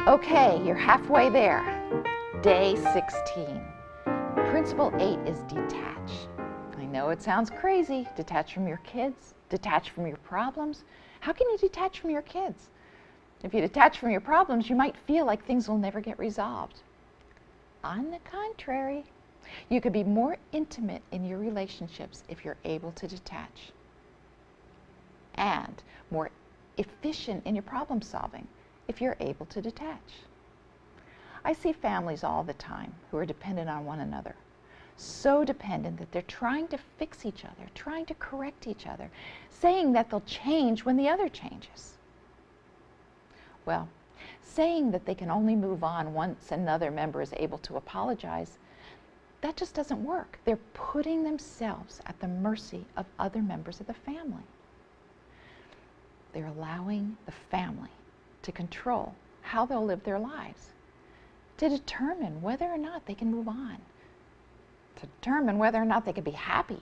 Okay, you're halfway there. Day 16. Principle 8 is detach. I know it sounds crazy. Detach from your kids, detach from your problems. How can you detach from your kids? If you detach from your problems, you might feel like things will never get resolved. On the contrary, you could be more intimate in your relationships if you're able to detach, and more efficient in your problem solving if you're able to detach. I see families all the time who are dependent on one another. So dependent that they're trying to fix each other, trying to correct each other, saying that they'll change when the other changes. Well, saying that they can only move on once another member is able to apologize, that just doesn't work. They're putting themselves at the mercy of other members of the family. They're allowing the family to control how they'll live their lives, to determine whether or not they can move on, to determine whether or not they can be happy.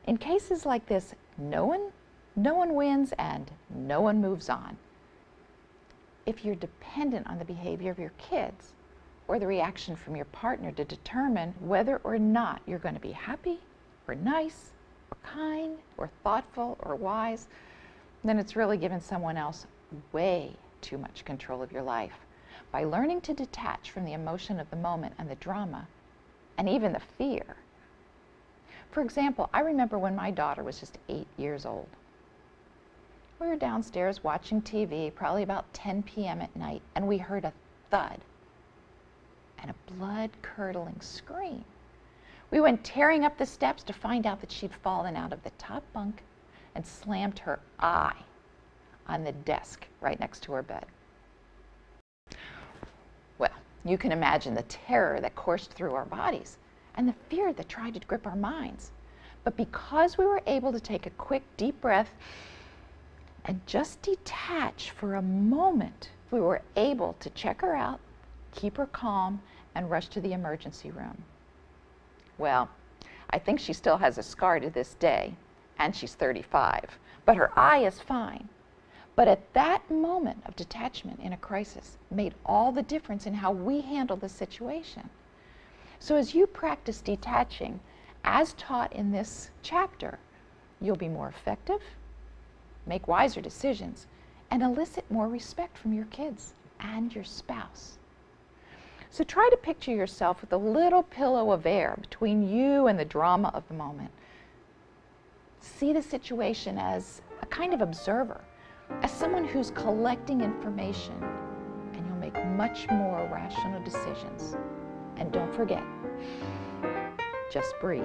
In cases like this, no one wins and no one moves on. If you're dependent on the behavior of your kids or the reaction from your partner to determine whether or not you're going to be happy or nice or kind or thoughtful or wise, then it's really given someone else way too much control of your life. By learning to detach from the emotion of the moment and the drama, and even the fear. For example, I remember when my daughter was just 8 years old. We were downstairs watching TV, probably about 10 p.m. at night, and we heard a thud and a blood-curdling scream. We went tearing up the steps to find out that she'd fallen out of the top bunk and slammed her eye on the desk right next to her bed. Well, you can imagine the terror that coursed through our bodies and the fear that tried to grip our minds. But because we were able to take a quick, deep breath and just detach for a moment, we were able to check her out, keep her calm, and rush to the emergency room. Well, I think she still has a scar to this day, and she's 35, but her eye is fine. But at that moment of detachment in a crisis made all the difference in how we handle the situation. So as you practice detaching, as taught in this chapter, you'll be more effective, make wiser decisions, and elicit more respect from your kids and your spouse. So try to picture yourself with a little pillow of air between you and the drama of the moment. See the situation as a kind of observer, as someone who's collecting information, and you'll make much more rational decisions. And don't forget, just breathe.